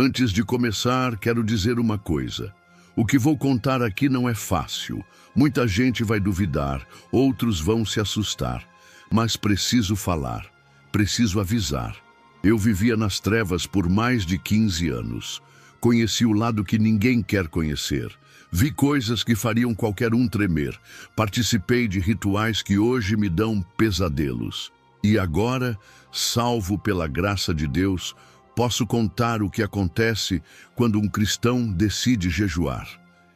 Antes de começar, quero dizer uma coisa. O que vou contar aqui não é fácil. Muita gente vai duvidar, outros vão se assustar. Mas preciso falar, preciso avisar. Eu vivia nas trevas por mais de 15 anos. Conheci o lado que ninguém quer conhecer. Vi coisas que fariam qualquer um tremer. Participei de rituais que hoje me dão pesadelos. E agora, salvo pela graça de Deus, posso contar o que acontece quando um cristão decide jejuar.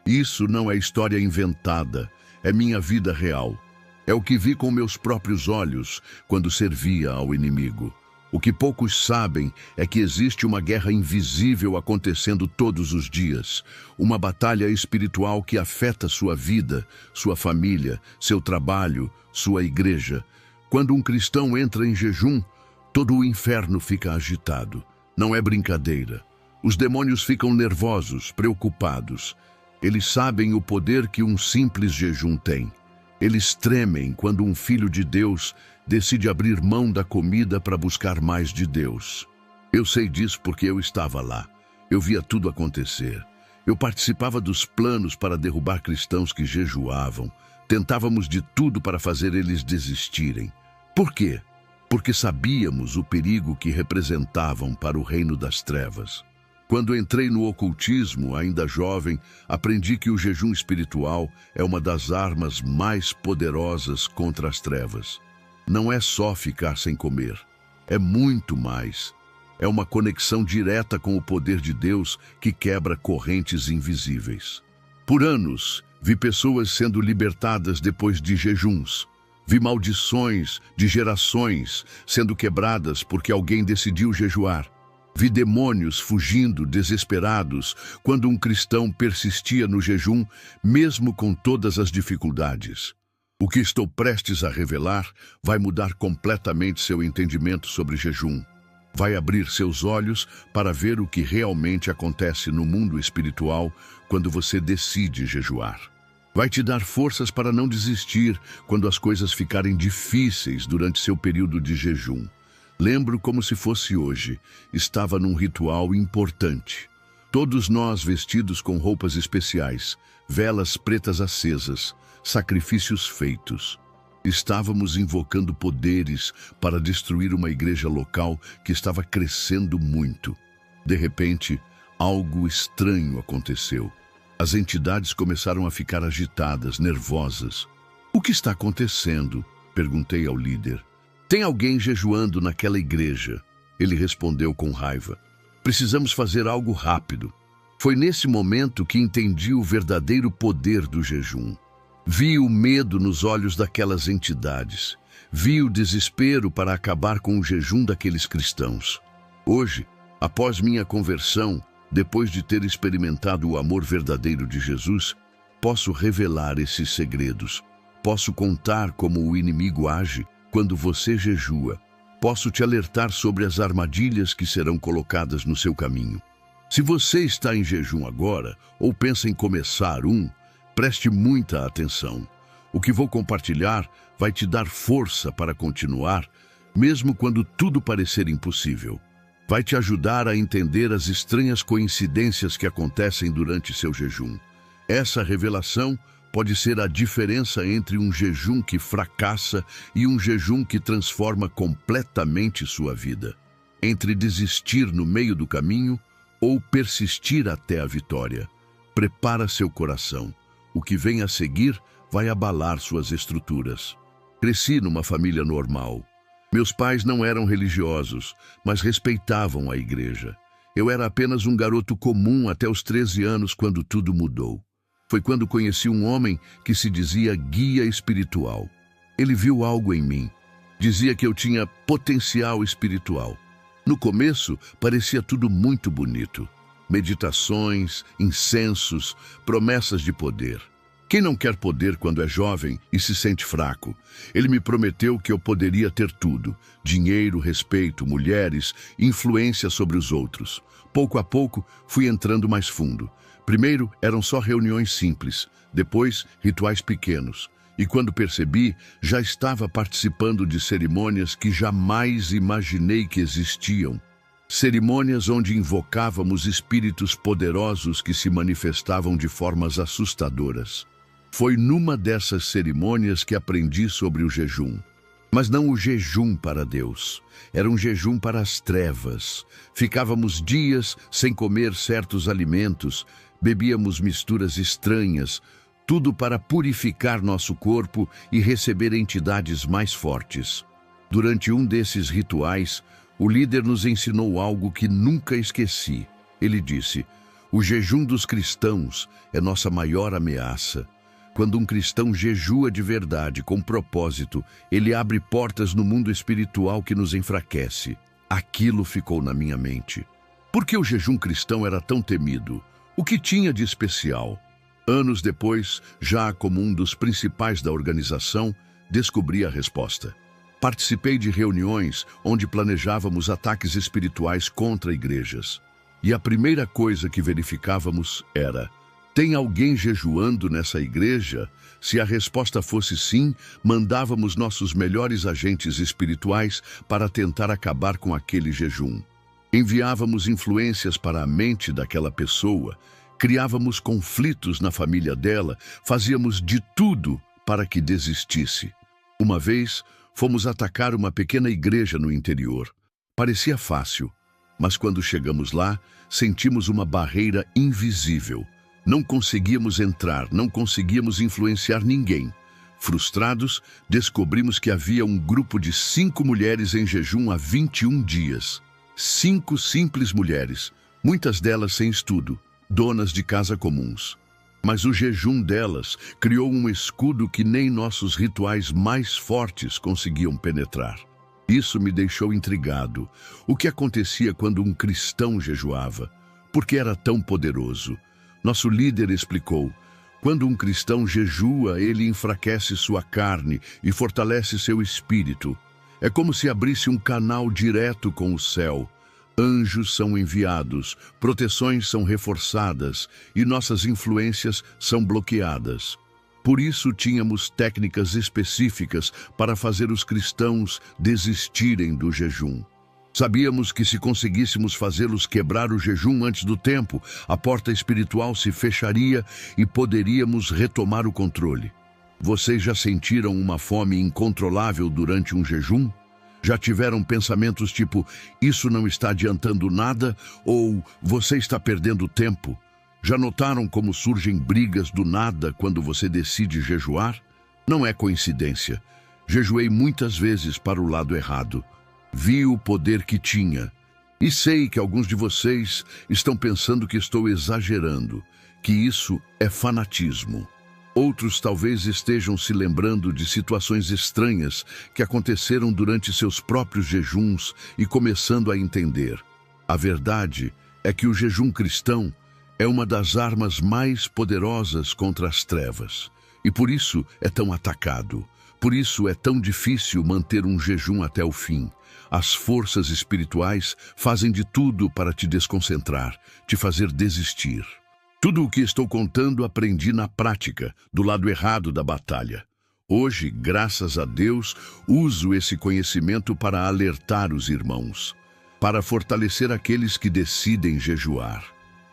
Isso não é história inventada, é minha vida real. É o que vi com meus próprios olhos quando servia ao inimigo. O que poucos sabem é que existe uma guerra invisível acontecendo todos os dias. Uma batalha espiritual que afeta sua vida, sua família, seu trabalho, sua igreja. Quando um cristão entra em jejum, todo o inferno fica agitado. Não é brincadeira. Os demônios ficam nervosos, preocupados. Eles sabem o poder que um simples jejum tem. Eles tremem quando um filho de Deus decide abrir mão da comida para buscar mais de Deus. Eu sei disso porque eu estava lá. Eu via tudo acontecer. Eu participava dos planos para derrubar cristãos que jejuavam. Tentávamos de tudo para fazer eles desistirem. Por quê? Porque sabíamos o perigo que representavam para o reino das trevas. Quando entrei no ocultismo, ainda jovem, aprendi que o jejum espiritual é uma das armas mais poderosas contra as trevas. Não é só ficar sem comer, é muito mais. É uma conexão direta com o poder de Deus que quebra correntes invisíveis. Por anos, vi pessoas sendo libertadas depois de jejuns. Vi maldições de gerações sendo quebradas porque alguém decidiu jejuar. Vi demônios fugindo desesperados quando um cristão persistia no jejum, mesmo com todas as dificuldades. O que estou prestes a revelar vai mudar completamente seu entendimento sobre jejum. Vai abrir seus olhos para ver o que realmente acontece no mundo espiritual quando você decide jejuar. Vai te dar forças para não desistir quando as coisas ficarem difíceis durante seu período de jejum. Lembro como se fosse hoje. Estava num ritual importante. Todos nós vestidos com roupas especiais, velas pretas acesas, sacrifícios feitos. Estávamos invocando poderes para destruir uma igreja local que estava crescendo muito. De repente, algo estranho aconteceu. As entidades começaram a ficar agitadas, nervosas. "O que está acontecendo?" perguntei ao líder. "Tem alguém jejuando naquela igreja." Ele respondeu com raiva. "Precisamos fazer algo rápido." Foi nesse momento que entendi o verdadeiro poder do jejum. Vi o medo nos olhos daquelas entidades. Vi o desespero para acabar com o jejum daqueles cristãos. Hoje, após minha conversão, depois de ter experimentado o amor verdadeiro de Jesus, posso revelar esses segredos. Posso contar como o inimigo age quando você jejua. Posso te alertar sobre as armadilhas que serão colocadas no seu caminho. Se você está em jejum agora, ou pensa em começar preste muita atenção. O que vou compartilhar vai te dar força para continuar, mesmo quando tudo parecer impossível. Vai te ajudar a entender as estranhas coincidências que acontecem durante seu jejum. Essa revelação pode ser a diferença entre um jejum que fracassa e um jejum que transforma completamente sua vida. Entre desistir no meio do caminho ou persistir até a vitória. Prepara seu coração. O que vem a seguir vai abalar suas estruturas. Cresci numa família normal. Meus pais não eram religiosos, mas respeitavam a igreja. Eu era apenas um garoto comum até os 13 anos, quando tudo mudou. Foi quando conheci um homem que se dizia guia espiritual. Ele viu algo em mim. Dizia que eu tinha potencial espiritual. No começo, parecia tudo muito bonito. Meditações, incensos, promessas de poder. Quem não quer poder quando é jovem e se sente fraco? Ele me prometeu que eu poderia ter tudo: dinheiro, respeito, mulheres, influência sobre os outros. Pouco a pouco, fui entrando mais fundo. Primeiro, eram só reuniões simples. Depois, rituais pequenos. E quando percebi, já estava participando de cerimônias que jamais imaginei que existiam. cerimônias onde invocávamos espíritos poderosos que se manifestavam de formas assustadoras. Foi numa dessas cerimônias que aprendi sobre o jejum. Mas não o jejum para Deus, era um jejum para as trevas. Ficávamos dias sem comer certos alimentos, bebíamos misturas estranhas, tudo para purificar nosso corpo e receber entidades mais fortes. Durante um desses rituais, o líder nos ensinou algo que nunca esqueci. Ele disse: o jejum dos cristãos é nossa maior ameaça. Quando um cristão jejua de verdade, com propósito, ele abre portas no mundo espiritual que nos enfraquece. Aquilo ficou na minha mente. Por que o jejum cristão era tão temido? O que tinha de especial? Anos depois, já como um dos principais da organização, descobri a resposta. Participei de reuniões onde planejávamos ataques espirituais contra igrejas. E a primeira coisa que verificávamos era: tem alguém jejuando nessa igreja? Se a resposta fosse sim, mandávamos nossos melhores agentes espirituais para tentar acabar com aquele jejum. Enviávamos influências para a mente daquela pessoa, criávamos conflitos na família dela, fazíamos de tudo para que desistisse. Uma vez, fomos atacar uma pequena igreja no interior. Parecia fácil, mas quando chegamos lá, sentimos uma barreira invisível. Não conseguíamos entrar, não conseguíamos influenciar ninguém. Frustrados, descobrimos que havia um grupo de 5 mulheres em jejum há 21 dias. 5 simples mulheres, muitas delas sem estudo, donas de casa comuns. Mas o jejum delas criou um escudo que nem nossos rituais mais fortes conseguiam penetrar. Isso me deixou intrigado. O que acontecia quando um cristão jejuava? Por que era tão poderoso? Nosso líder explicou: quando um cristão jejua, ele enfraquece sua carne e fortalece seu espírito. É como se abrisse um canal direto com o céu. Anjos são enviados, proteções são reforçadas e nossas influências são bloqueadas. Por isso tínhamos técnicas específicas para fazer os cristãos desistirem do jejum. Sabíamos que se conseguíssemos fazê-los quebrar o jejum antes do tempo, a porta espiritual se fecharia e poderíamos retomar o controle. Vocês já sentiram uma fome incontrolável durante um jejum? Já tiveram pensamentos tipo: isso não está adiantando nada? Ou você está perdendo tempo? Já notaram como surgem brigas do nada quando você decide jejuar? Não é coincidência. Jejuei muitas vezes para o lado errado. Vi o poder que tinha. E sei que alguns de vocês estão pensando que estou exagerando, que isso é fanatismo. Outros talvez estejam se lembrando de situações estranhas que aconteceram durante seus próprios jejuns e começando a entender. A verdade é que o jejum cristão é uma das armas mais poderosas contra as trevas. E por isso é tão atacado. Por isso é tão difícil manter um jejum até o fim. As forças espirituais fazem de tudo para te desconcentrar, te fazer desistir. Tudo o que estou contando aprendi na prática, do lado errado da batalha. Hoje, graças a Deus, uso esse conhecimento para alertar os irmãos, para fortalecer aqueles que decidem jejuar.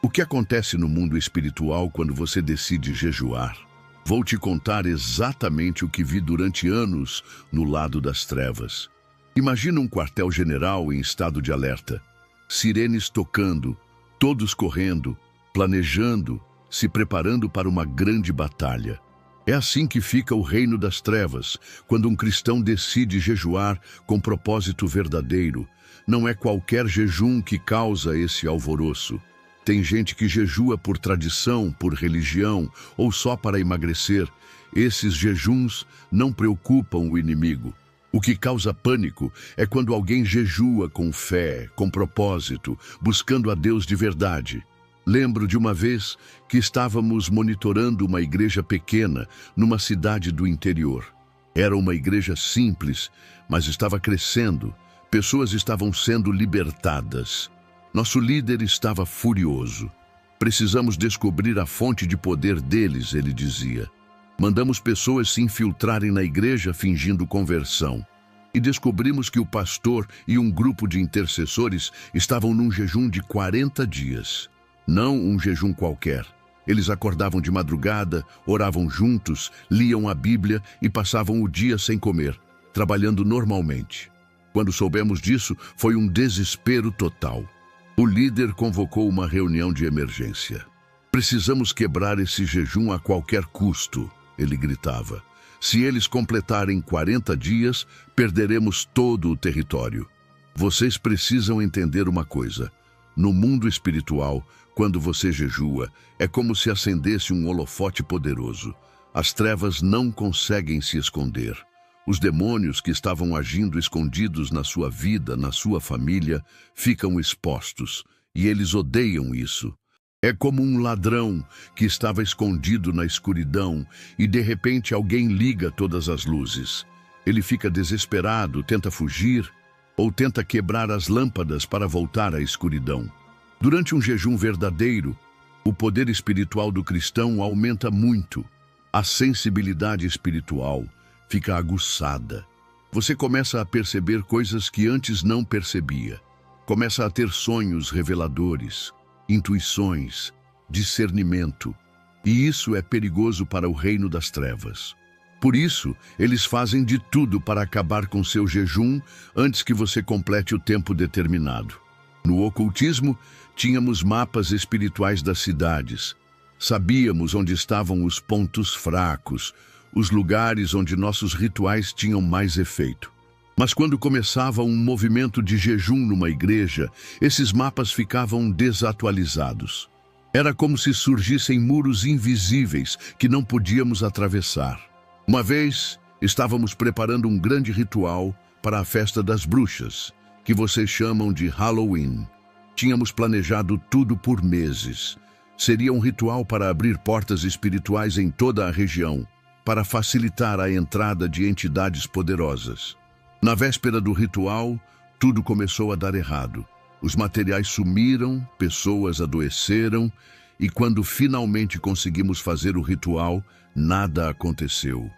O que acontece no mundo espiritual quando você decide jejuar? Vou te contar exatamente o que vi durante anos no lado das trevas. Imagina um quartel-general em estado de alerta. Sirenes tocando, todos correndo, planejando, se preparando para uma grande batalha. É assim que fica o reino das trevas, quando um cristão decide jejuar com propósito verdadeiro. Não é qualquer jejum que causa esse alvoroço. Tem gente que jejua por tradição, por religião ou só para emagrecer. Esses jejuns não preocupam o inimigo. O que causa pânico é quando alguém jejua com fé, com propósito, buscando a Deus de verdade. Lembro de uma vez que estávamos monitorando uma igreja pequena numa cidade do interior. Era uma igreja simples, mas estava crescendo. Pessoas estavam sendo libertadas. Nosso líder estava furioso. Precisamos descobrir a fonte de poder deles, ele dizia. Mandamos pessoas se infiltrarem na igreja fingindo conversão. e descobrimos que o pastor e um grupo de intercessores estavam num jejum de 40 dias. Não um jejum qualquer. Eles acordavam de madrugada, oravam juntos, liam a Bíblia e passavam o dia sem comer, trabalhando normalmente. Quando soubemos disso, foi um desespero total. O líder convocou uma reunião de emergência. Precisamos quebrar esse jejum a qualquer custo, ele gritava. Se eles completarem 40 dias, perderemos todo o território. Vocês precisam entender uma coisa. No mundo espiritual, quando você jejua, é como se acendesse um holofote poderoso. As trevas não conseguem se esconder. Os demônios que estavam agindo escondidos na sua vida, na sua família, ficam expostos, e eles odeiam isso. É como um ladrão que estava escondido na escuridão e de repente alguém liga todas as luzes. Ele fica desesperado, tenta fugir ou tenta quebrar as lâmpadas para voltar à escuridão. Durante um jejum verdadeiro, o poder espiritual do cristão aumenta muito. A sensibilidade espiritual fica aguçada. Você começa a perceber coisas que antes não percebia. Começa a ter sonhos reveladores, intuições, discernimento. E isso é perigoso para o reino das trevas. Por isso, eles fazem de tudo para acabar com seu jejum antes que você complete o tempo determinado. No ocultismo, tínhamos mapas espirituais das cidades. Sabíamos onde estavam os pontos fracos, os lugares onde nossos rituais tinham mais efeito. Mas quando começava um movimento de jejum numa igreja, esses mapas ficavam desatualizados. Era como se surgissem muros invisíveis que não podíamos atravessar. Uma vez, estávamos preparando um grande ritual para a festa das bruxas, que vocês chamam de Halloween. Tínhamos planejado tudo por meses. Seria um ritual para abrir portas espirituais em toda a região, para facilitar a entrada de entidades poderosas. Na véspera do ritual, tudo começou a dar errado. Os materiais sumiram, pessoas adoeceram, e quando finalmente conseguimos fazer o ritual, nada aconteceu.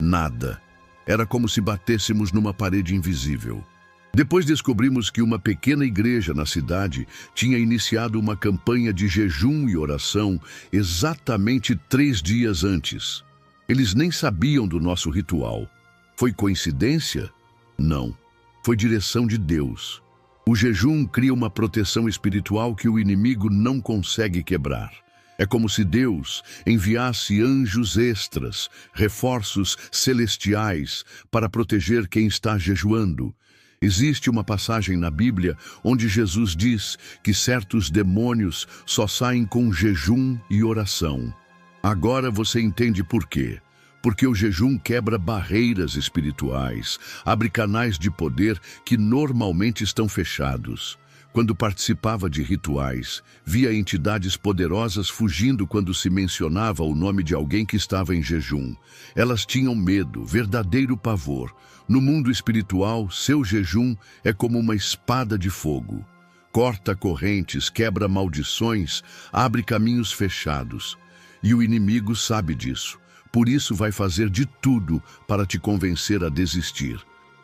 Nada. Era como se batêssemos numa parede invisível. Depois descobrimos que uma pequena igreja na cidade tinha iniciado uma campanha de jejum e oração exatamente 3 dias antes. Eles nem sabiam do nosso ritual. Foi coincidência? Não. Foi direção de Deus. O jejum cria uma proteção espiritual que o inimigo não consegue quebrar. É como se Deus enviasse anjos extras, reforços celestiais, para proteger quem está jejuando. Existe uma passagem na Bíblia onde Jesus diz que certos demônios só saem com jejum e oração. Agora você entende por quê. Porque o jejum quebra barreiras espirituais, abre canais de poder que normalmente estão fechados. Quando participava de rituais, via entidades poderosas fugindo quando se mencionava o nome de alguém que estava em jejum. Elas tinham medo, verdadeiro pavor. No mundo espiritual, seu jejum é como uma espada de fogo. Corta correntes, quebra maldições, abre caminhos fechados. E o inimigo sabe disso. Por isso vai fazer de tudo para te convencer a desistir.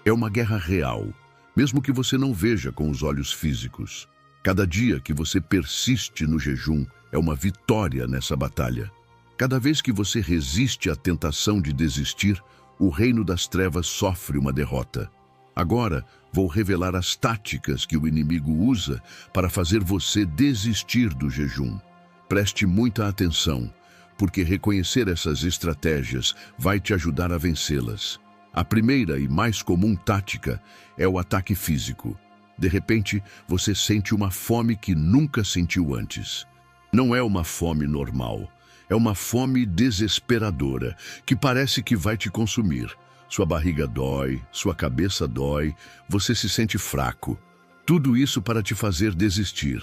É uma guerra real, mesmo que você não veja com os olhos físicos. Cada dia que você persiste no jejum é uma vitória nessa batalha. Cada vez que você resiste à tentação de desistir, o reino das trevas sofre uma derrota. Agora, vou revelar as táticas que o inimigo usa para fazer você desistir do jejum. Preste muita atenção, porque reconhecer essas estratégias vai te ajudar a vencê-las. A primeira e mais comum tática é o ataque físico. De repente, você sente uma fome que nunca sentiu antes. Não é uma fome normal, é uma fome desesperadora, que parece que vai te consumir. Sua barriga dói, sua cabeça dói, você se sente fraco. Tudo isso para te fazer desistir.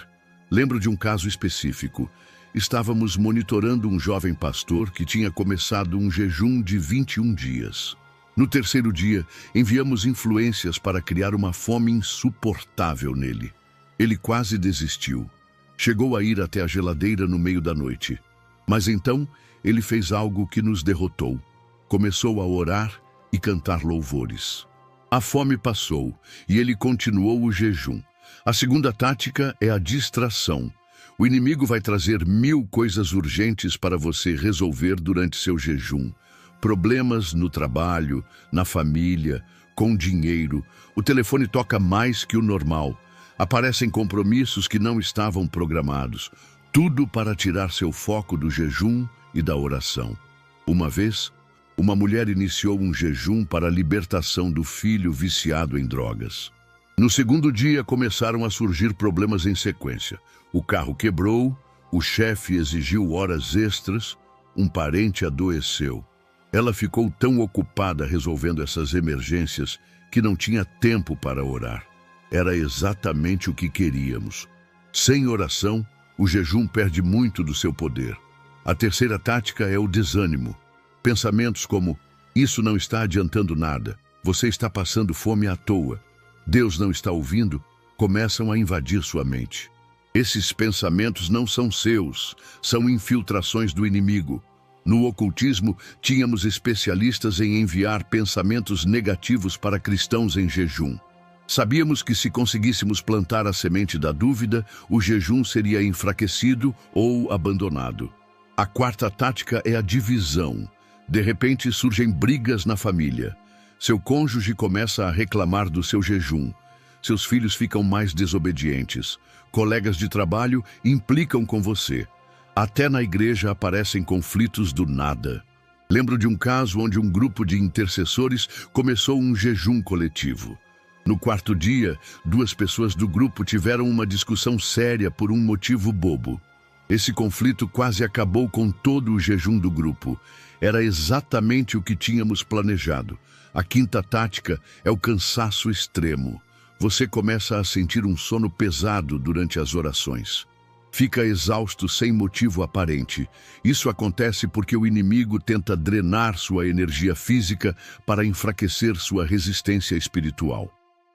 Lembro de um caso específico. Estávamos monitorando um jovem pastor que tinha começado um jejum de 21 dias. No terceiro dia, enviamos influências para criar uma fome insuportável nele. Ele quase desistiu. Chegou a ir até a geladeira no meio da noite. Mas então, ele fez algo que nos derrotou. Começou a orar e cantar louvores. A fome passou e ele continuou o jejum. A segunda tática é a distração. O inimigo vai trazer 1000 coisas urgentes para você resolver durante seu jejum. Problemas no trabalho, na família, com dinheiro. O telefone toca mais que o normal. Aparecem compromissos que não estavam programados. Tudo para tirar seu foco do jejum e da oração. Uma vez, uma mulher iniciou um jejum para a libertação do filho viciado em drogas. No segundo dia, começaram a surgir problemas em sequência. O carro quebrou, o chefe exigiu horas extras, um parente adoeceu. Ela ficou tão ocupada resolvendo essas emergências que não tinha tempo para orar. Era exatamente o que queríamos. Sem oração, o jejum perde muito do seu poder. A terceira tática é o desânimo. Pensamentos como, isso não está adiantando nada, você está passando fome à toa, Deus não está ouvindo, começam a invadir sua mente. Esses pensamentos não são seus, são infiltrações do inimigo. No ocultismo, tínhamos especialistas em enviar pensamentos negativos para cristãos em jejum. Sabíamos que se conseguíssemos plantar a semente da dúvida, o jejum seria enfraquecido ou abandonado. A quarta tática é a divisão. De repente surgem brigas na família. Seu cônjuge começa a reclamar do seu jejum. Seus filhos ficam mais desobedientes. Colegas de trabalho implicam com você. Até na igreja aparecem conflitos do nada. Lembro de um caso onde um grupo de intercessores começou um jejum coletivo. No quarto dia, 2 pessoas do grupo tiveram uma discussão séria por um motivo bobo. Esse conflito quase acabou com todo o jejum do grupo. Era exatamente o que tínhamos planejado. A quinta tática é o cansaço extremo. Você começa a sentir um sono pesado durante as orações. Fica exausto sem motivo aparente. Isso acontece porque o inimigo tenta drenar sua energia física para enfraquecer sua resistência espiritual.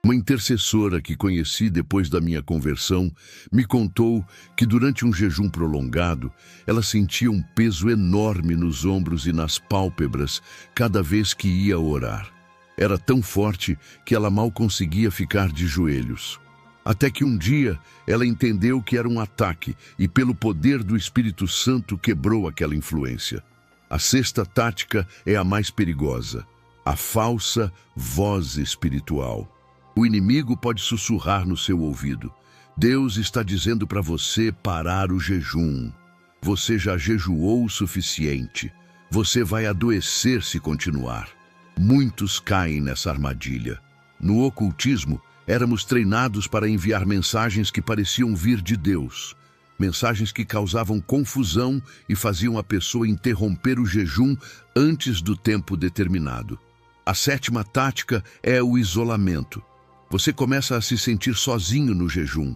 Uma intercessora que conheci depois da minha conversão me contou que durante um jejum prolongado, ela sentia um peso enorme nos ombros e nas pálpebras cada vez que ia orar. Era tão forte que ela mal conseguia ficar de joelhos. Até que um dia ela entendeu que era um ataque e, pelo poder do Espírito Santo, quebrou aquela influência. A sexta tática é a mais perigosa: a falsa voz espiritual. O inimigo pode sussurrar no seu ouvido: Deus está dizendo para você parar o jejum. Você já jejuou o suficiente. Você vai adoecer se continuar. Muitos caem nessa armadilha. No ocultismo, éramos treinados para enviar mensagens que pareciam vir de Deus. Mensagens que causavam confusão e faziam a pessoa interromper o jejum antes do tempo determinado. A sétima tática é o isolamento. Você começa a se sentir sozinho no jejum.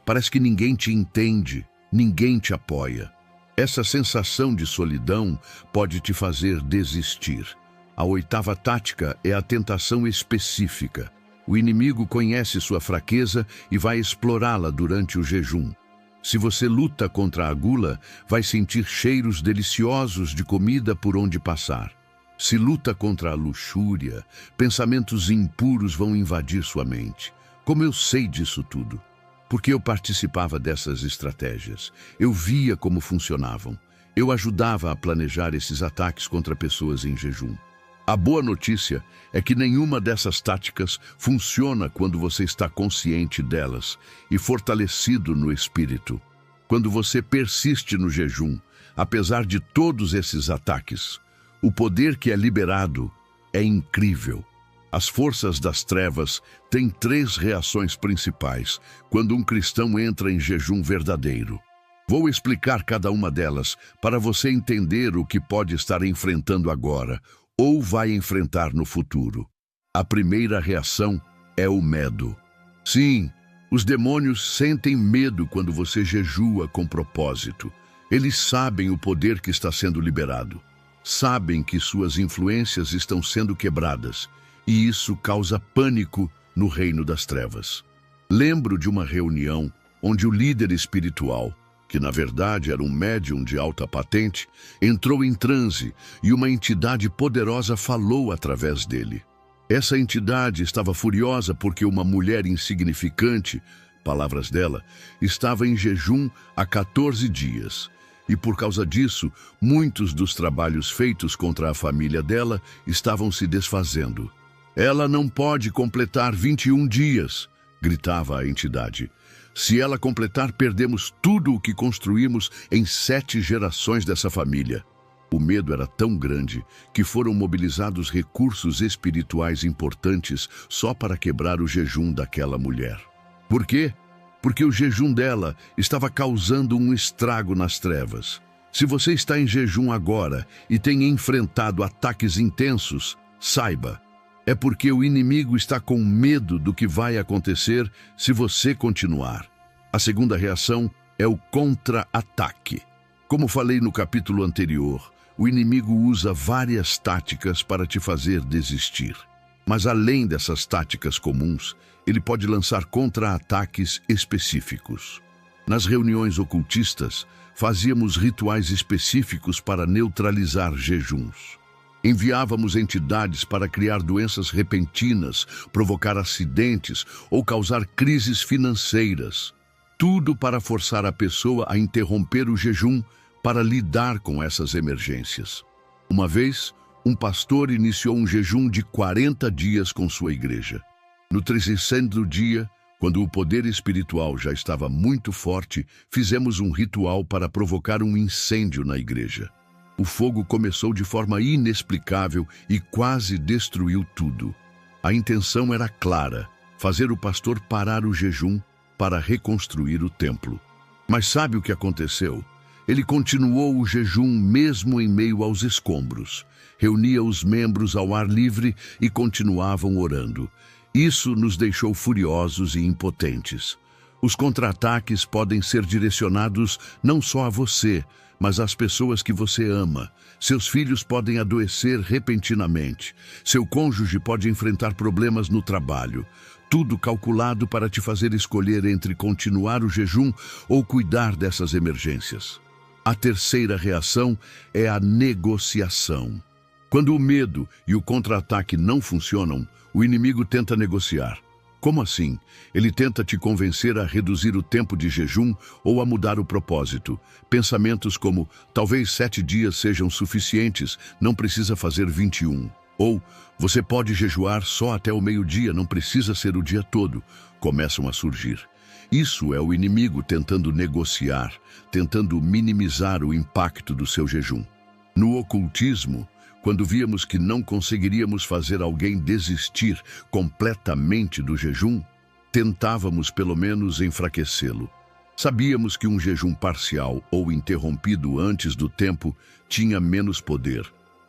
Parece que ninguém te entende, ninguém te apoia. Essa sensação de solidão pode te fazer desistir. A oitava tática é a tentação específica. O inimigo conhece sua fraqueza e vai explorá-la durante o jejum. Se você luta contra a gula, vai sentir cheiros deliciosos de comida por onde passar. Se luta contra a luxúria, pensamentos impuros vão invadir sua mente. Como eu sei disso tudo? Porque eu participava dessas estratégias. Eu via como funcionavam. Eu ajudava a planejar esses ataques contra pessoas em jejum. A boa notícia é que nenhuma dessas táticas funciona quando você está consciente delas e fortalecido no espírito. Quando você persiste no jejum, apesar de todos esses ataques, o poder que é liberado é incrível. As forças das trevas têm 3 reações principais quando um cristão entra em jejum verdadeiro. Vou explicar cada uma delas para você entender o que pode estar enfrentando agora ou vai enfrentar no futuro. A primeira reação é o medo. Sim, os demônios sentem medo quando você jejua com propósito. Eles sabem o poder que está sendo liberado. Sabem que suas influências estão sendo quebradas, e isso causa pânico no reino das trevas. Lembro de uma reunião onde o líder espiritual, que na verdade era um médium de alta patente, entrou em transe e uma entidade poderosa falou através dele. Essa entidade estava furiosa porque uma mulher insignificante, palavras dela, estava em jejum há 14 dias. E por causa disso, muitos dos trabalhos feitos contra a família dela estavam se desfazendo. Ela não pode completar 21 dias, gritava a entidade. Se ela completar, perdemos tudo o que construímos em 7 gerações dessa família. O medo era tão grande que foram mobilizados recursos espirituais importantes só para quebrar o jejum daquela mulher. Por quê? Porque o jejum dela estava causando um estrago nas trevas. Se você está em jejum agora e tem enfrentado ataques intensos, saiba, é porque o inimigo está com medo do que vai acontecer se você continuar. A segunda reação é o contra-ataque. Como falei no capítulo anterior, o inimigo usa várias táticas para te fazer desistir. Mas além dessas táticas comuns, ele pode lançar contra-ataques específicos. Nas reuniões ocultistas, fazíamos rituais específicos para neutralizar jejuns. Enviávamos entidades para criar doenças repentinas, provocar acidentes ou causar crises financeiras. Tudo para forçar a pessoa a interromper o jejum para lidar com essas emergências. Uma vez, um pastor iniciou um jejum de 40 dias com sua igreja. No 300º dia, quando o poder espiritual já estava muito forte, fizemos um ritual para provocar um incêndio na igreja. O fogo começou de forma inexplicável e quase destruiu tudo. A intenção era clara: fazer o pastor parar o jejum para reconstruir o templo. Mas sabe o que aconteceu? Ele continuou o jejum mesmo em meio aos escombros. Reunia os membros ao ar livre e continuavam orando. Isso nos deixou furiosos e impotentes. Os contra-ataques podem ser direcionados não só a você, mas às pessoas que você ama. Seus filhos podem adoecer repentinamente. Seu cônjuge pode enfrentar problemas no trabalho. Tudo calculado para te fazer escolher entre continuar o jejum ou cuidar dessas emergências. A terceira reação é a negociação. Quando o medo e o contra-ataque não funcionam, o inimigo tenta negociar. Como assim? Ele tenta te convencer a reduzir o tempo de jejum ou a mudar o propósito. Pensamentos como, talvez 7 dias sejam suficientes, não precisa fazer 21. Ou, você pode jejuar só até o meio-dia, não precisa ser o dia todo, começam a surgir. Isso é o inimigo tentando negociar, tentando minimizar o impacto do seu jejum. No ocultismo, quando víamos que não conseguiríamos fazer alguém desistir completamente do jejum, tentávamos pelo menos enfraquecê-lo. Sabíamos que um jejum parcial ou interrompido antes do tempo tinha menos poder.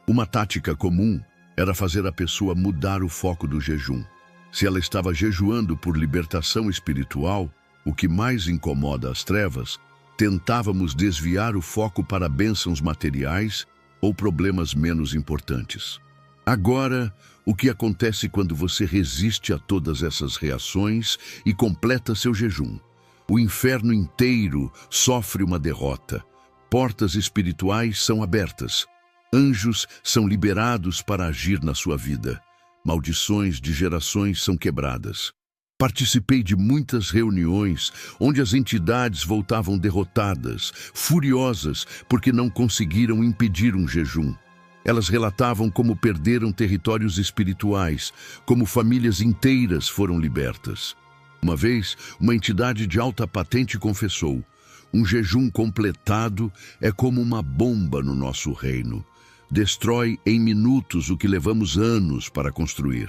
Uma tática comum era fazer a pessoa mudar o foco do jejum. Se ela estava jejuando por libertação espiritual, o que mais incomoda as trevas, tentávamos desviar o foco para bênçãos materiais ou problemas menos importantes. Agora, o que acontece quando você resiste a todas essas reações e completa seu jejum? O inferno inteiro sofre uma derrota. Portas espirituais são abertas. Anjos são liberados para agir na sua vida. Maldições de gerações são quebradas. Participei de muitas reuniões onde as entidades voltavam derrotadas, furiosas, porque não conseguiram impedir um jejum. Elas relatavam como perderam territórios espirituais, como famílias inteiras foram libertas. Uma vez, uma entidade de alta patente confessou: um jejum completado é como uma bomba no nosso reino. Destrói em minutos o que levamos anos para construir.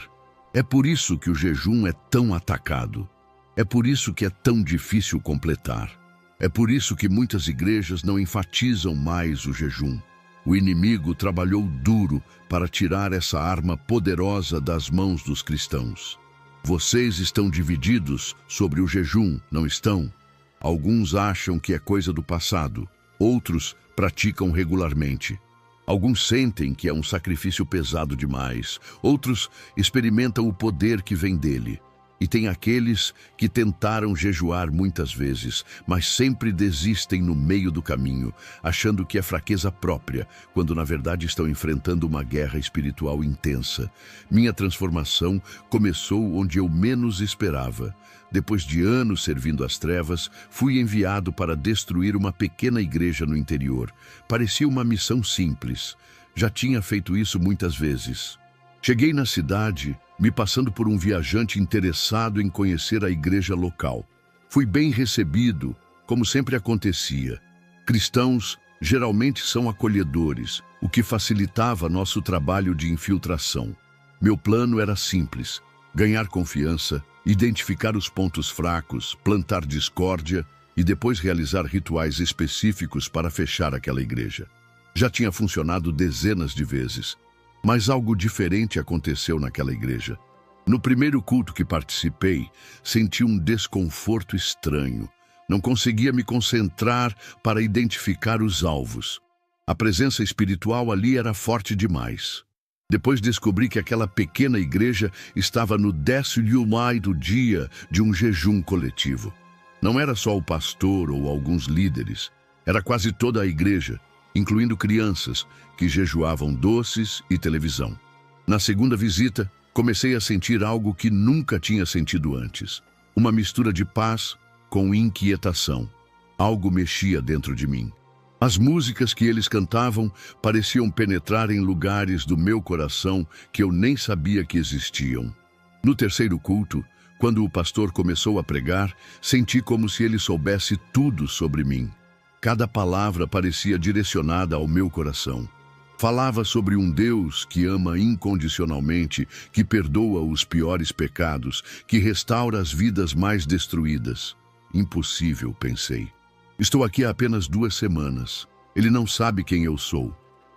É por isso que o jejum é tão atacado. É por isso que é tão difícil completar. É por isso que muitas igrejas não enfatizam mais o jejum. O inimigo trabalhou duro para tirar essa arma poderosa das mãos dos cristãos. Vocês estão divididos sobre o jejum, não estão? Alguns acham que é coisa do passado, outros praticam regularmente. Alguns sentem que é um sacrifício pesado demais, outros experimentam o poder que vem dele. E tem aqueles que tentaram jejuar muitas vezes, mas sempre desistem no meio do caminho, achando que é fraqueza própria, quando na verdade estão enfrentando uma guerra espiritual intensa. Minha transformação começou onde eu menos esperava. Depois de anos servindo às trevas, fui enviado para destruir uma pequena igreja no interior. Parecia uma missão simples. Já tinha feito isso muitas vezes. Cheguei na cidade, me passando por um viajante interessado em conhecer a igreja local. Fui bem recebido, como sempre acontecia. Cristãos geralmente são acolhedores, o que facilitava nosso trabalho de infiltração. Meu plano era simples: ganhar confiança, identificar os pontos fracos, plantar discórdia e depois realizar rituais específicos para fechar aquela igreja. Já tinha funcionado dezenas de vezes. Mas algo diferente aconteceu naquela igreja. No primeiro culto que participei, senti um desconforto estranho. Não conseguia me concentrar para identificar os alvos. A presença espiritual ali era forte demais. Depois descobri que aquela pequena igreja estava no 10º dia de um jejum coletivo. Não era só o pastor ou alguns líderes, era quase toda a igreja, incluindo crianças, que jejuavam doces e televisão. Na segunda visita, comecei a sentir algo que nunca tinha sentido antes. Uma mistura de paz com inquietação. Algo mexia dentro de mim. As músicas que eles cantavam pareciam penetrar em lugares do meu coração que eu nem sabia que existiam. No terceiro culto, quando o pastor começou a pregar, senti como se ele soubesse tudo sobre mim. Cada palavra parecia direcionada ao meu coração. Falava sobre um Deus que ama incondicionalmente, que perdoa os piores pecados, que restaura as vidas mais destruídas. Impossível, pensei. Estou aqui há apenas 2 semanas. Ele não sabe quem eu sou.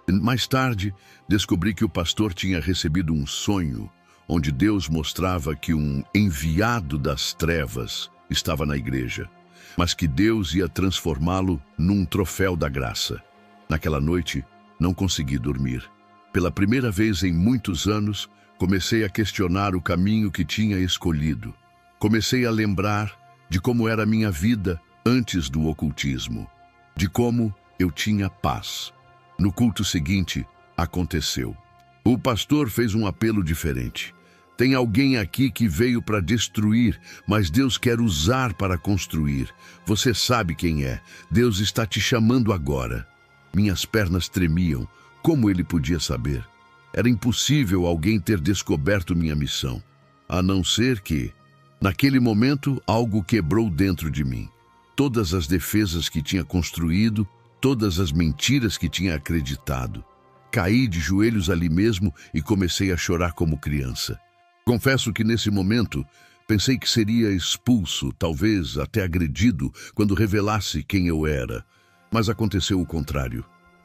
Mais tarde, descobri que o pastor tinha recebido um sonho, onde Deus mostrava que um enviado das trevas estava na igreja, mas que Deus ia transformá-lo num troféu da graça. Naquela noite, não consegui dormir. Pela primeira vez em muitos anos, comecei a questionar o caminho que tinha escolhido. Comecei a lembrar de como era a minha vida antes do ocultismo, de como eu tinha paz. No culto seguinte, aconteceu. O pastor fez um apelo diferente. Tem alguém aqui que veio para destruir, mas Deus quer usar para construir. Você sabe quem é. Deus está te chamando agora. Minhas pernas tremiam. Como ele podia saber? Era impossível alguém ter descoberto minha missão. A não ser que, naquele momento, algo quebrou dentro de mim. Todas as defesas que tinha construído, todas as mentiras que tinha acreditado. Caí de joelhos ali mesmo e comecei a chorar como criança. Confesso que nesse momento, pensei que seria expulso, talvez até agredido, quando revelasse quem eu era. Mas aconteceu o contrário.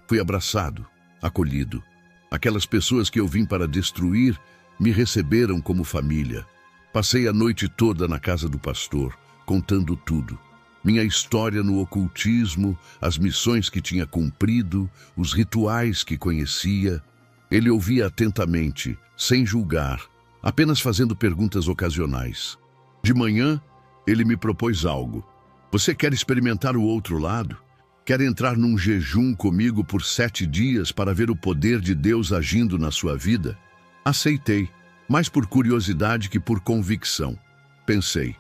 Fui abraçado, acolhido. Aquelas pessoas que eu vim para destruir me receberam como família. Passei a noite toda na casa do pastor, contando tudo. Minha história no ocultismo, as missões que tinha cumprido, os rituais que conhecia. Ele ouvia atentamente, sem julgar, apenas fazendo perguntas ocasionais. De manhã, ele me propôs algo. Você quer experimentar o outro lado? Quer entrar num jejum comigo por 7 dias para ver o poder de Deus agindo na sua vida? Aceitei, mais por curiosidade que por convicção. Pensei,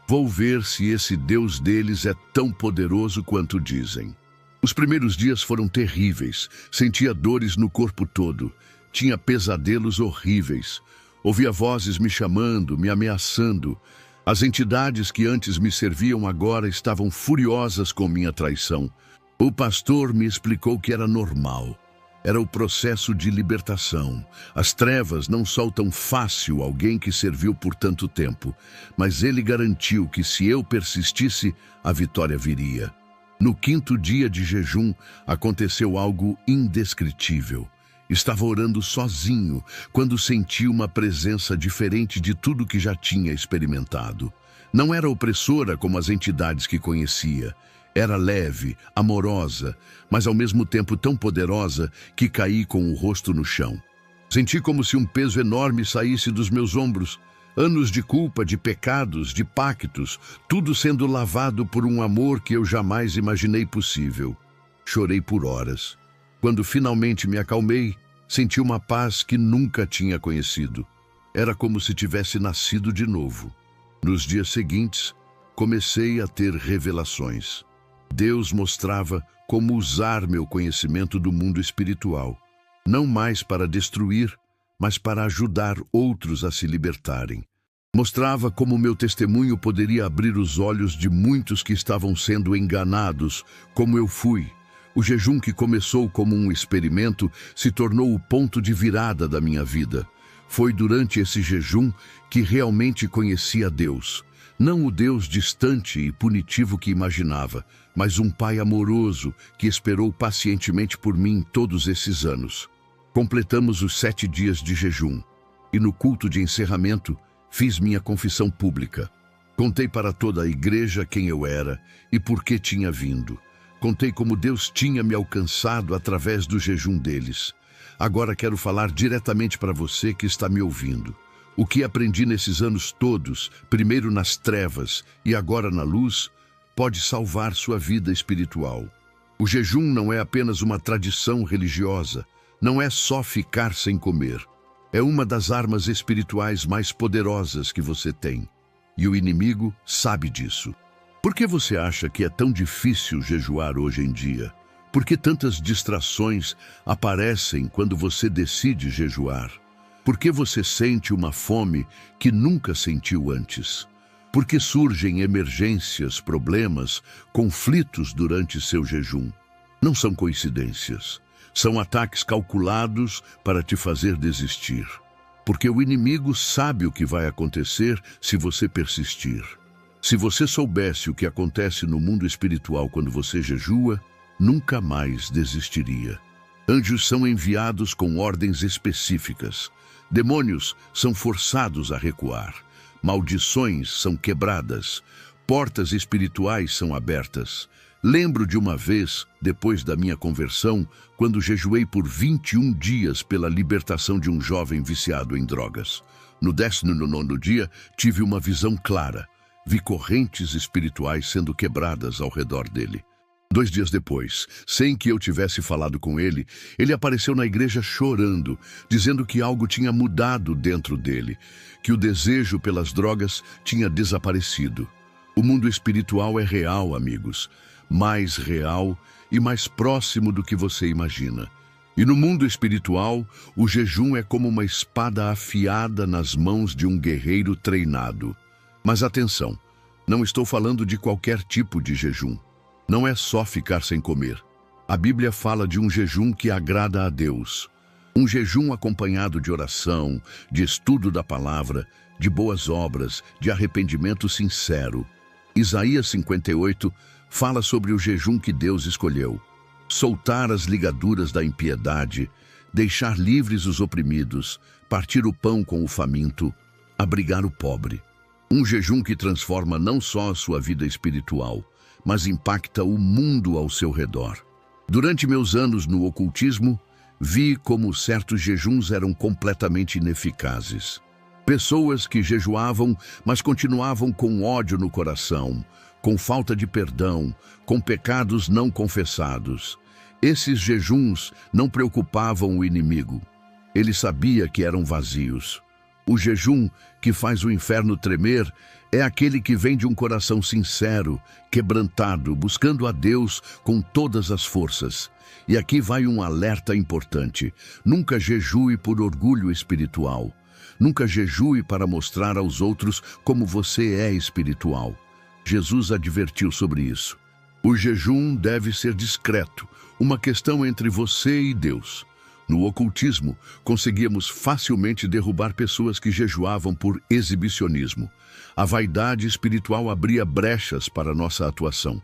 vou ver se esse Deus deles é tão poderoso quanto dizem. Os primeiros dias foram terríveis. Sentia dores no corpo todo. Tinha pesadelos horríveis. Ouvia vozes me chamando, me ameaçando. As entidades que antes me serviam agora estavam furiosas com minha traição. O pastor me explicou que era normal. Era o processo de libertação. As trevas não soltam fácil alguém que serviu por tanto tempo, mas ele garantiu que se eu persistisse, a vitória viria. No 5º dia de jejum, aconteceu algo indescritível. Estava orando sozinho, quando senti uma presença diferente de tudo que já tinha experimentado. Não era opressora como as entidades que conhecia. Era leve, amorosa, mas ao mesmo tempo tão poderosa que caí com o rosto no chão. Senti como se um peso enorme saísse dos meus ombros. Anos de culpa, de pecados, de pactos, tudo sendo lavado por um amor que eu jamais imaginei possível. Chorei por horas. Quando finalmente me acalmei, senti uma paz que nunca tinha conhecido. Era como se tivesse nascido de novo. Nos dias seguintes, comecei a ter revelações. Deus mostrava como usar meu conhecimento do mundo espiritual, não mais para destruir, mas para ajudar outros a se libertarem. Mostrava como meu testemunho poderia abrir os olhos de muitos que estavam sendo enganados, como eu fui. O jejum que começou como um experimento se tornou o ponto de virada da minha vida. Foi durante esse jejum que realmente conheci a Deus. Não o Deus distante e punitivo que imaginava, mas um Pai amoroso que esperou pacientemente por mim todos esses anos. Completamos os 7 dias de jejum e no culto de encerramento fiz minha confissão pública. Contei para toda a igreja quem eu era e por que tinha vindo. Contei como Deus tinha me alcançado através do jejum deles. Agora quero falar diretamente para você que está me ouvindo. O que aprendi nesses anos todos, primeiro nas trevas e agora na luz, pode salvar sua vida espiritual. O jejum não é apenas uma tradição religiosa, não é só ficar sem comer. É uma das armas espirituais mais poderosas que você tem. E o inimigo sabe disso. Por que você acha que é tão difícil jejuar hoje em dia? Por que tantas distrações aparecem quando você decide jejuar? Por que você sente uma fome que nunca sentiu antes? Por que surgem emergências, problemas, conflitos durante seu jejum? Não são coincidências. São ataques calculados para te fazer desistir. Porque o inimigo sabe o que vai acontecer se você persistir. Se você soubesse o que acontece no mundo espiritual quando você jejua, nunca mais desistiria. Anjos são enviados com ordens específicas. Demônios são forçados a recuar. Maldições são quebradas. Portas espirituais são abertas. Lembro de uma vez, depois da minha conversão, quando jejuei por 21 dias pela libertação de um jovem viciado em drogas. No 19º dia, tive uma visão clara. Vi correntes espirituais sendo quebradas ao redor dele. 2 dias depois, sem que eu tivesse falado com ele, ele apareceu na igreja chorando, dizendo que algo tinha mudado dentro dele, que o desejo pelas drogas tinha desaparecido. O mundo espiritual é real, amigos, mais real e mais próximo do que você imagina. E no mundo espiritual, o jejum é como uma espada afiada nas mãos de um guerreiro treinado. Mas atenção, não estou falando de qualquer tipo de jejum. Não é só ficar sem comer. A Bíblia fala de um jejum que agrada a Deus. Um jejum acompanhado de oração, de estudo da palavra, de boas obras, de arrependimento sincero. Isaías 58 fala sobre o jejum que Deus escolheu. Soltar as ligaduras da impiedade, deixar livres os oprimidos, partir o pão com o faminto, abrigar o pobre. Um jejum que transforma não só a sua vida espiritual, mas impacta o mundo ao seu redor. Durante meus anos no ocultismo, vi como certos jejuns eram completamente ineficazes. Pessoas que jejuavam, mas continuavam com ódio no coração, com falta de perdão, com pecados não confessados. Esses jejuns não preocupavam o inimigo. Ele sabia que eram vazios. O jejum que faz o inferno tremer é aquele que vem de um coração sincero, quebrantado, buscando a Deus com todas as forças. E aqui vai um alerta importante. Nunca jejue por orgulho espiritual. Nunca jejue para mostrar aos outros como você é espiritual. Jesus advertiu sobre isso. O jejum deve ser discreto, uma questão entre você e Deus. No ocultismo, conseguíamos facilmente derrubar pessoas que jejuavam por exibicionismo. A vaidade espiritual abria brechas para nossa atuação.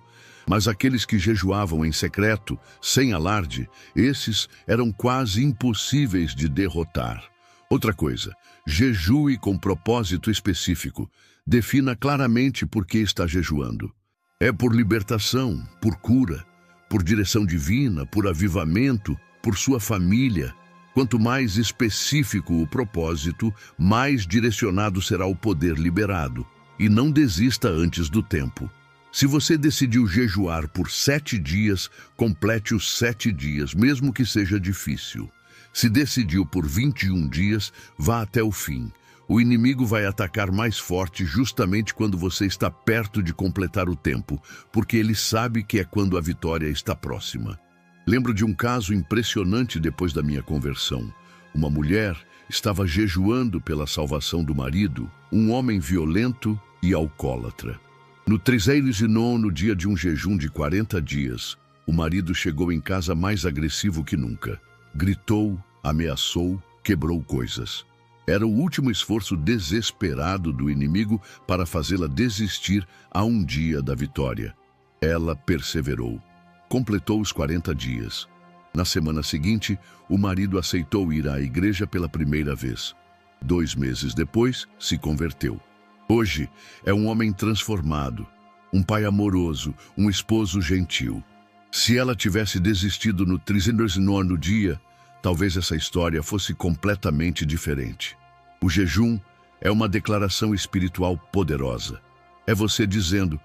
Mas aqueles que jejuavam em secreto, sem alarde, esses eram quase impossíveis de derrotar. Outra coisa, jejue com propósito específico. Defina claramente por que está jejuando. É por libertação, por cura, por direção divina, por avivamento, por sua família. Quanto mais específico o propósito, mais direcionado será o poder liberado. E não desista antes do tempo. Se você decidiu jejuar por 7 dias, complete os 7 dias, mesmo que seja difícil. Se decidiu por 21 dias, vá até o fim. O inimigo vai atacar mais forte justamente quando você está perto de completar o tempo, porque ele sabe que é quando a vitória está próxima. Lembro de um caso impressionante depois da minha conversão. Uma mulher estava jejuando pela salvação do marido, um homem violento e alcoólatra. No 39º dia de um jejum de 40 dias, o marido chegou em casa mais agressivo que nunca. Gritou, ameaçou, quebrou coisas. Era o último esforço desesperado do inimigo para fazê-la desistir a um dia da vitória. Ela perseverou. Completou os 40 dias. Na semana seguinte, o marido aceitou ir à igreja pela primeira vez. 2 meses depois, se converteu. Hoje, é um homem transformado, um pai amoroso, um esposo gentil. Se ela tivesse desistido no 39º dia, talvez essa história fosse completamente diferente. O jejum é uma declaração espiritual poderosa. É você dizendo,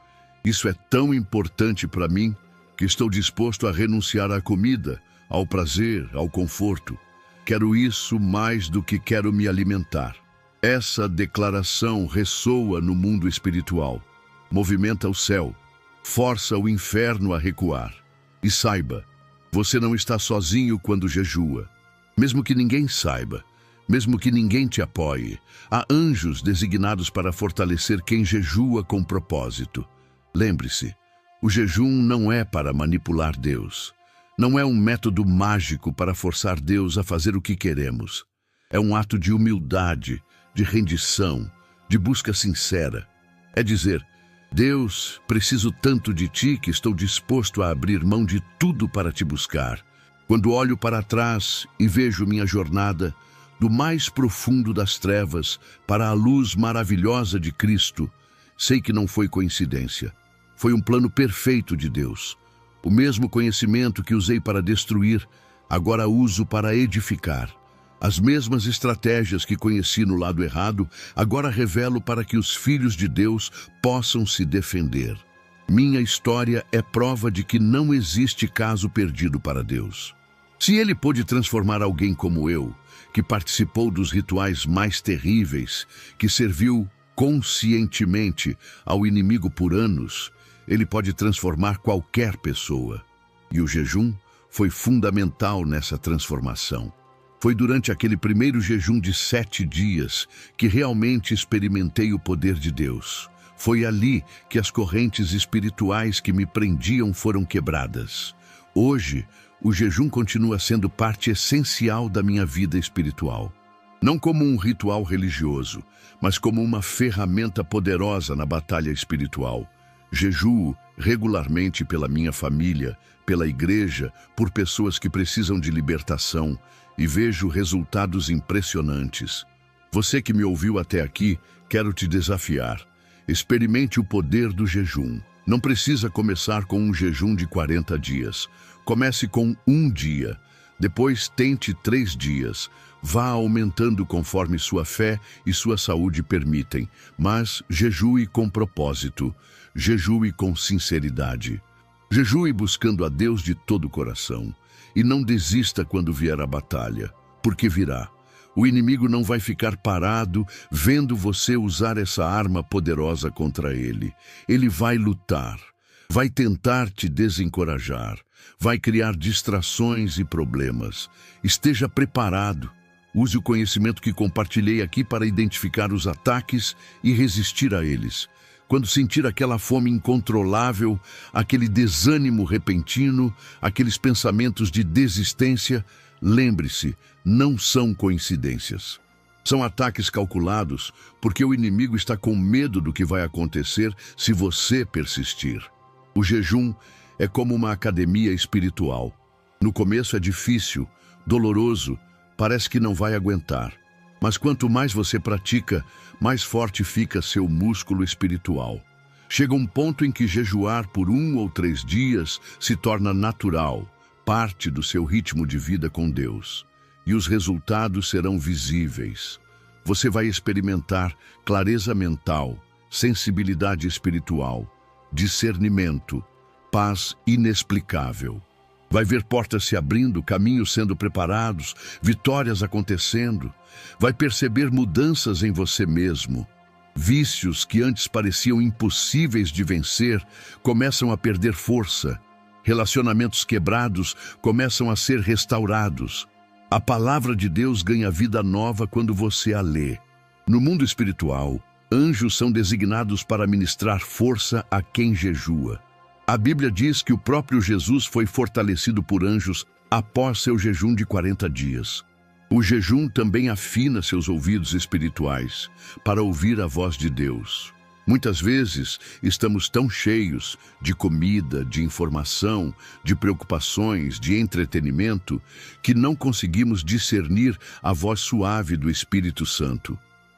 isso é tão importante para mim, que estou disposto a renunciar à comida, ao prazer, ao conforto. Quero isso mais do que quero me alimentar. Essa declaração ressoa no mundo espiritual, movimenta o céu, força o inferno a recuar. E saiba, você não está sozinho quando jejua. Mesmo que ninguém saiba, mesmo que ninguém te apoie, há anjos designados para fortalecer quem jejua com propósito. Lembre-se, o jejum não é para manipular Deus. Não é um método mágico para forçar Deus a fazer o que queremos. É um ato de humildade, de rendição, de busca sincera. É dizer, Deus, preciso tanto de ti que estou disposto a abrir mão de tudo para te buscar. Quando olho para trás e vejo minha jornada, do mais profundo das trevas para a luz maravilhosa de Cristo, sei que não foi coincidência. Foi um plano perfeito de Deus. O mesmo conhecimento que usei para destruir, agora uso para edificar. As mesmas estratégias que conheci no lado errado, agora revelo para que os filhos de Deus possam se defender. Minha história é prova de que não existe caso perdido para Deus. Se Ele pôde transformar alguém como eu, que participou dos rituais mais terríveis, que serviu conscientemente ao inimigo por anos, Ele pode transformar qualquer pessoa. E o jejum foi fundamental nessa transformação. Foi durante aquele primeiro jejum de 7 dias que realmente experimentei o poder de Deus. Foi ali que as correntes espirituais que me prendiam foram quebradas. Hoje, o jejum continua sendo parte essencial da minha vida espiritual. Não como um ritual religioso, mas como uma ferramenta poderosa na batalha espiritual. Jejuo regularmente pela minha família, pela igreja, por pessoas que precisam de libertação e vejo resultados impressionantes. Você que me ouviu até aqui, quero te desafiar. Experimente o poder do jejum. Não precisa começar com um jejum de 40 dias. Comece com 1 dia. Depois tente 3 dias. Vá aumentando conforme sua fé e sua saúde permitem. Mas jejue com propósito. Jejue com sinceridade. Jejue buscando a Deus de todo o coração. E não desista quando vier a batalha, porque virá. O inimigo não vai ficar parado vendo você usar essa arma poderosa contra ele. Ele vai lutar, vai tentar te desencorajar, vai criar distrações e problemas. Esteja preparado. Use o conhecimento que compartilhei aqui para identificar os ataques e resistir a eles. Quando sentir aquela fome incontrolável, aquele desânimo repentino, aqueles pensamentos de desistência, lembre-se, não são coincidências. São ataques calculados porque o inimigo está com medo do que vai acontecer se você persistir. O jejum é como uma academia espiritual. No começo é difícil, doloroso, parece que não vai aguentar. Mas quanto mais você pratica, mais forte fica seu músculo espiritual. Chega um ponto em que jejuar por 1 ou 3 dias se torna natural, parte do seu ritmo de vida com Deus. e os resultados serão visíveis. Você vai experimentar clareza mental, sensibilidade espiritual, discernimento, paz inexplicável. Vai ver portas se abrindo, caminhos sendo preparados, vitórias acontecendo. Vai perceber mudanças em você mesmo. Vícios que antes pareciam impossíveis de vencer começam a perder força. Relacionamentos quebrados começam a ser restaurados. A palavra de Deus ganha vida nova quando você a lê. No mundo espiritual, anjos são designados para ministrar força a quem jejua. A Bíblia diz que o próprio Jesus foi fortalecido por anjos após seu jejum de 40 dias. O jejum também afina seus ouvidos espirituais para ouvir a voz de Deus. Muitas vezes estamos tão cheios de comida, de informação, de preocupações, de entretenimento, que não conseguimos discernir a voz suave do Espírito Santo.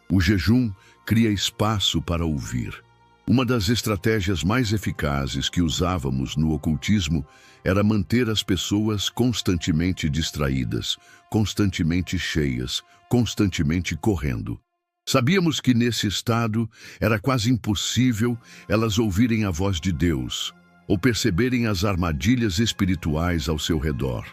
O jejum cria espaço para ouvir. Uma das estratégias mais eficazes que usávamos no ocultismo era manter as pessoas constantemente distraídas, constantemente cheias, constantemente correndo. Sabíamos que nesse estado era quase impossível elas ouvirem a voz de Deus ou perceberem as armadilhas espirituais ao seu redor.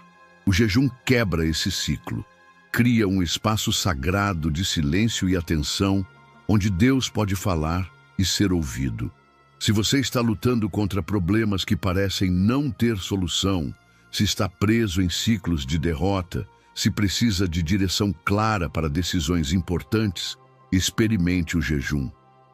O jejum quebra esse ciclo, cria um espaço sagrado de silêncio e atenção onde Deus pode falar e ser ouvido. Se você está lutando contra problemas que parecem não ter solução, se está preso em ciclos de derrota, se precisa de direção clara para decisões importantes, experimente o jejum,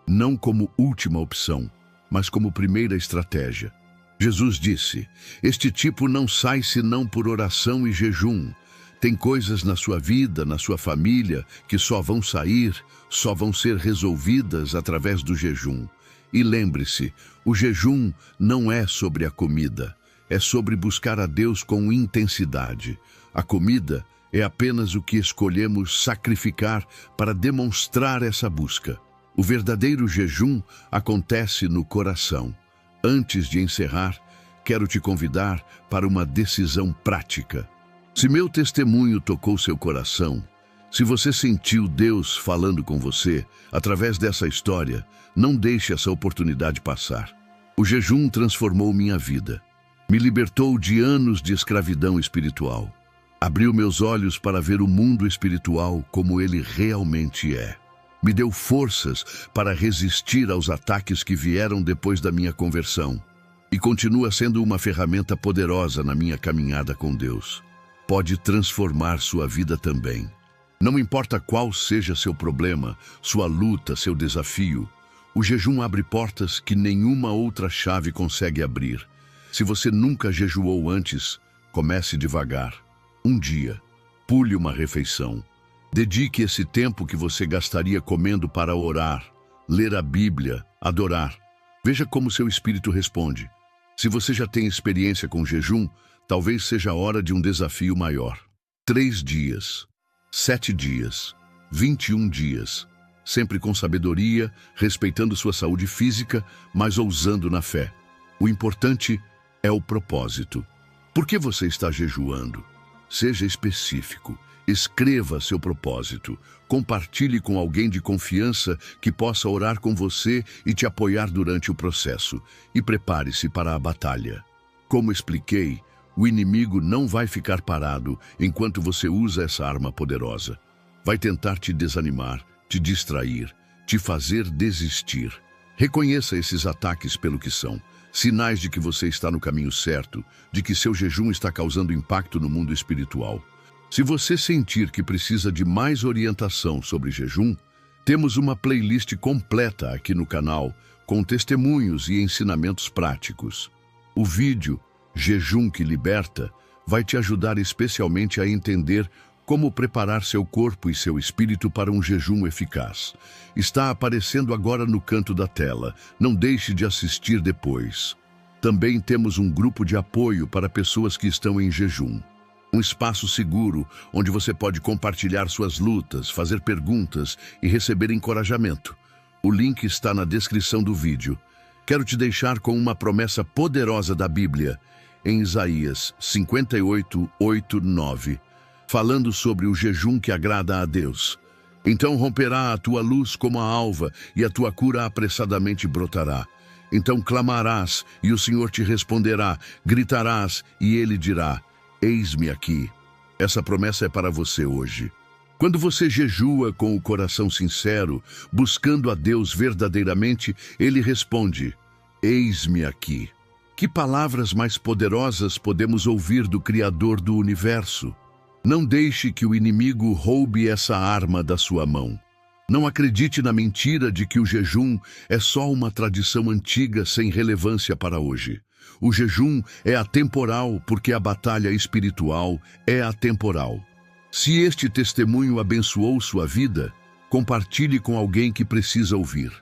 não como última opção, mas como primeira estratégia. Jesus disse: "Este tipo não sai senão por oração e jejum." Tem coisas na sua vida, na sua família, que só vão sair, só vão ser resolvidas através do jejum. E lembre-se, o jejum não é sobre a comida, é sobre buscar a Deus com intensidade. A comida é apenas o que escolhemos sacrificar para demonstrar essa busca. O verdadeiro jejum acontece no coração. Antes de encerrar, quero te convidar para uma decisão prática. Se meu testemunho tocou seu coração, se você sentiu Deus falando com você através dessa história, não deixe essa oportunidade passar. O jejum transformou minha vida, me libertou de anos de escravidão espiritual, abriu meus olhos para ver o mundo espiritual como ele realmente é. Me deu forças para resistir aos ataques que vieram depois da minha conversão e continua sendo uma ferramenta poderosa na minha caminhada com Deus. Pode transformar sua vida também. Não importa qual seja seu problema, sua luta, seu desafio, o jejum abre portas que nenhuma outra chave consegue abrir. Se você nunca jejuou antes, comece devagar. Um dia, pule uma refeição. Dedique esse tempo que você gastaria comendo para orar, ler a Bíblia, adorar. Veja como seu espírito responde. Se você já tem experiência com jejum, talvez seja a hora de um desafio maior. 3 dias, 7 dias, 21 dias, sempre com sabedoria, respeitando sua saúde física, mas ousando na fé. O importante é o propósito. Por que você está jejuando? Seja específico. Escreva seu propósito. Compartilhe com alguém de confiança que possa orar com você e te apoiar durante o processo. E prepare-se para a batalha. Como expliquei, o inimigo não vai ficar parado enquanto você usa essa arma poderosa. Vai tentar te desanimar, te distrair, te fazer desistir. Reconheça esses ataques pelo que são. Sinais de que você está no caminho certo, de que seu jejum está causando impacto no mundo espiritual. Se você sentir que precisa de mais orientação sobre jejum, temos uma playlist completa aqui no canal, com testemunhos e ensinamentos práticos. O vídeo Jejum que Liberta vai te ajudar especialmente a entender como preparar seu corpo e seu espírito para um jejum eficaz. Está aparecendo agora no canto da tela. Não deixe de assistir depois. Também temos um grupo de apoio para pessoas que estão em jejum. Um espaço seguro onde você pode compartilhar suas lutas, fazer perguntas e receber encorajamento. O link está na descrição do vídeo. Quero te deixar com uma promessa poderosa da Bíblia, em Isaías 58:8-9. falando sobre o jejum que agrada a Deus. Então romperá a tua luz como a alva, e a tua cura apressadamente brotará. Então clamarás, e o Senhor te responderá, gritarás, e Ele dirá, eis-me aqui. Essa promessa é para você hoje. Quando você jejua com o coração sincero, buscando a Deus verdadeiramente, Ele responde, eis-me aqui. Que palavras mais poderosas podemos ouvir do Criador do Universo? Não deixe que o inimigo roube essa arma da sua mão. Não acredite na mentira de que o jejum é só uma tradição antiga sem relevância para hoje. O jejum é atemporal porque a batalha espiritual é atemporal. Se este testemunho abençoou sua vida, compartilhe com alguém que precisa ouvir.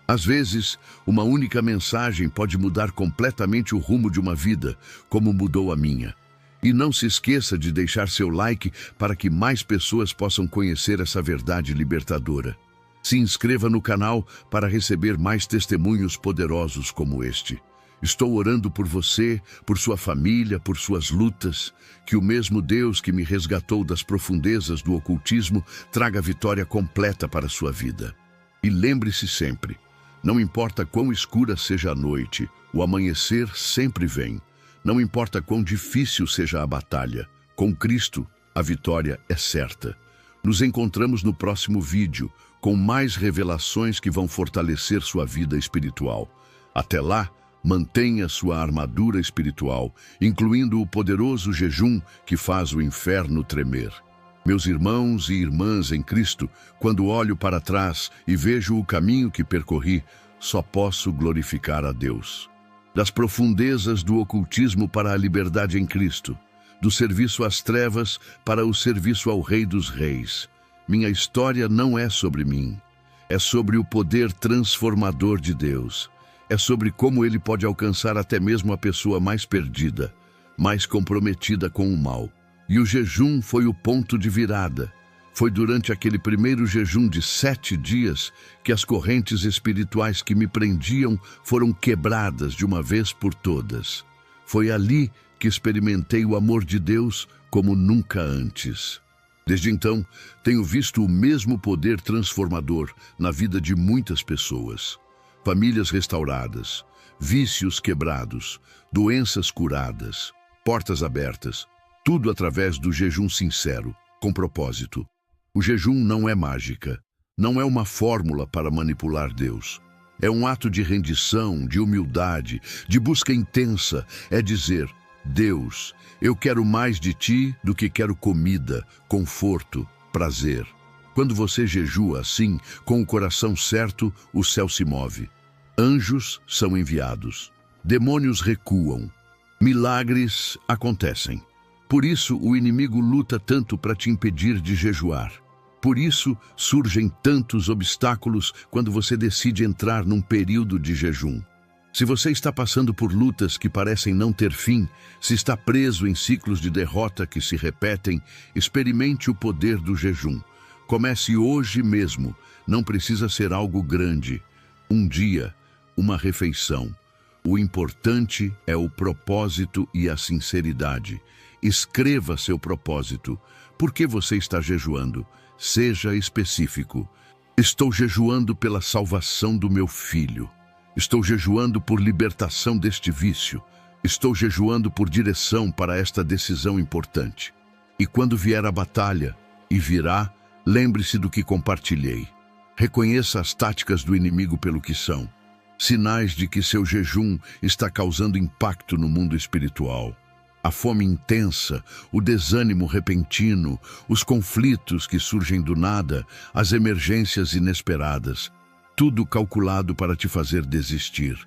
Às vezes, uma única mensagem pode mudar completamente o rumo de uma vida, como mudou a minha. E não se esqueça de deixar seu like para que mais pessoas possam conhecer essa verdade libertadora. Se inscreva no canal para receber mais testemunhos poderosos como este. Estou orando por você, por sua família, por suas lutas. Que o mesmo Deus que me resgatou das profundezas do ocultismo traga vitória completa para sua vida. E lembre-se sempre, não importa quão escura seja a noite, o amanhecer sempre vem. Não importa quão difícil seja a batalha, com Cristo a vitória é certa. Nos encontramos no próximo vídeo, com mais revelações que vão fortalecer sua vida espiritual. Até lá, mantenha sua armadura espiritual, incluindo o poderoso jejum que faz o inferno tremer. Meus irmãos e irmãs em Cristo, quando olho para trás e vejo o caminho que percorri, só posso glorificar a Deus. Das profundezas do ocultismo para a liberdade em Cristo, do serviço às trevas para o serviço ao Rei dos Reis. Minha história não é sobre mim, é sobre o poder transformador de Deus. É sobre como Ele pode alcançar até mesmo a pessoa mais perdida, mais comprometida com o mal. E o jejum foi o ponto de virada. Foi durante aquele primeiro jejum de 7 dias que as correntes espirituais que me prendiam foram quebradas de uma vez por todas. Foi ali que experimentei o amor de Deus como nunca antes. Desde então, tenho visto o mesmo poder transformador na vida de muitas pessoas. Famílias restauradas, vícios quebrados, doenças curadas, portas abertas, tudo através do jejum sincero, com propósito. O jejum não é mágica, não é uma fórmula para manipular Deus. É um ato de rendição, de humildade, de busca intensa. É dizer, Deus, eu quero mais de Ti do que quero comida, conforto, prazer. Quando você jejua assim, com o coração certo, o céu se move. Anjos são enviados. Demônios recuam. Milagres acontecem. Por isso, o inimigo luta tanto para te impedir de jejuar. Por isso, surgem tantos obstáculos quando você decide entrar num período de jejum. Se você está passando por lutas que parecem não ter fim, se está preso em ciclos de derrota que se repetem, experimente o poder do jejum. Comece hoje mesmo. Não precisa ser algo grande. Um dia, uma refeição. O importante é o propósito e a sinceridade. Escreva seu propósito. Por que você está jejuando? Seja específico. Estou jejuando pela salvação do meu filho. Estou jejuando por libertação deste vício. Estou jejuando por direção para esta decisão importante. E quando vier a batalha, e virá, lembre-se do que compartilhei. Reconheça as táticas do inimigo pelo que são. Sinais de que seu jejum está causando impacto no mundo espiritual. A fome intensa, o desânimo repentino, os conflitos que surgem do nada, as emergências inesperadas. Tudo calculado para te fazer desistir.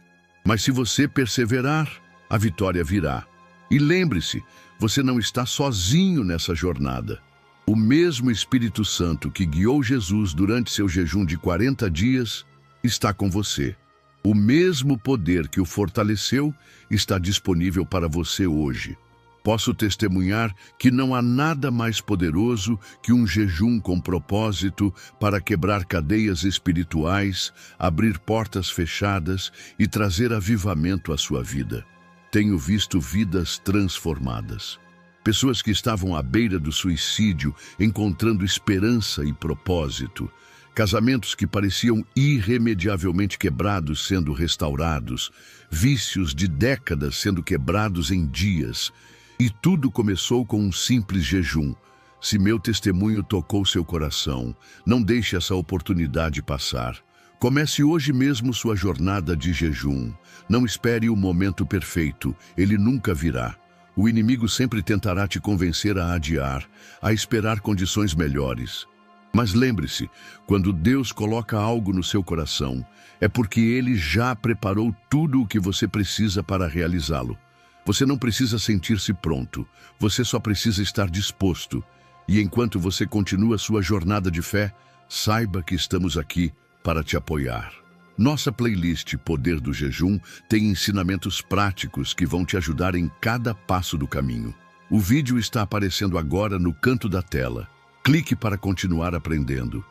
Mas se você perseverar, a vitória virá. E lembre-se, você não está sozinho nessa jornada. O mesmo Espírito Santo que guiou Jesus durante seu jejum de 40 dias está com você. O mesmo poder que o fortaleceu está disponível para você hoje. Posso testemunhar que não há nada mais poderoso que um jejum com propósito para quebrar cadeias espirituais, abrir portas fechadas e trazer avivamento à sua vida. Tenho visto vidas transformadas. Pessoas que estavam à beira do suicídio, encontrando esperança e propósito. Casamentos que pareciam irremediavelmente quebrados sendo restaurados. Vícios de décadas sendo quebrados em dias. E tudo começou com um simples jejum. Se meu testemunho tocou seu coração, não deixe essa oportunidade passar. Comece hoje mesmo sua jornada de jejum. Não espere o momento perfeito, ele nunca virá. O inimigo sempre tentará te convencer a adiar, a esperar condições melhores. Mas lembre-se, quando Deus coloca algo no seu coração, é porque Ele já preparou tudo o que você precisa para realizá-lo. Você não precisa sentir-se pronto, você só precisa estar disposto. E enquanto você continua sua jornada de fé, saiba que estamos aqui para te apoiar. Nossa playlist Poder do Jejum tem ensinamentos práticos que vão te ajudar em cada passo do caminho. O vídeo está aparecendo agora no canto da tela. Clique para continuar aprendendo.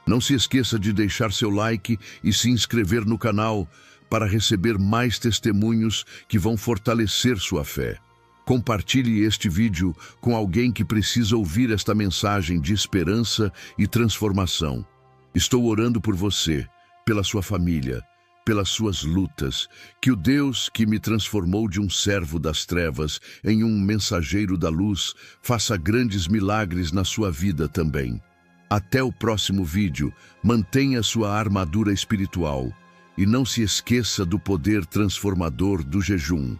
Não se esqueça de deixar seu like e se inscrever no canal para receber mais testemunhos que vão fortalecer sua fé. Compartilhe este vídeo com alguém que precisa ouvir esta mensagem de esperança e transformação. Estou orando por você, pela sua família, pelas suas lutas, que o Deus que me transformou de um servo das trevas em um mensageiro da luz faça grandes milagres na sua vida também. Até o próximo vídeo, mantenha sua armadura espiritual e não se esqueça do poder transformador do jejum.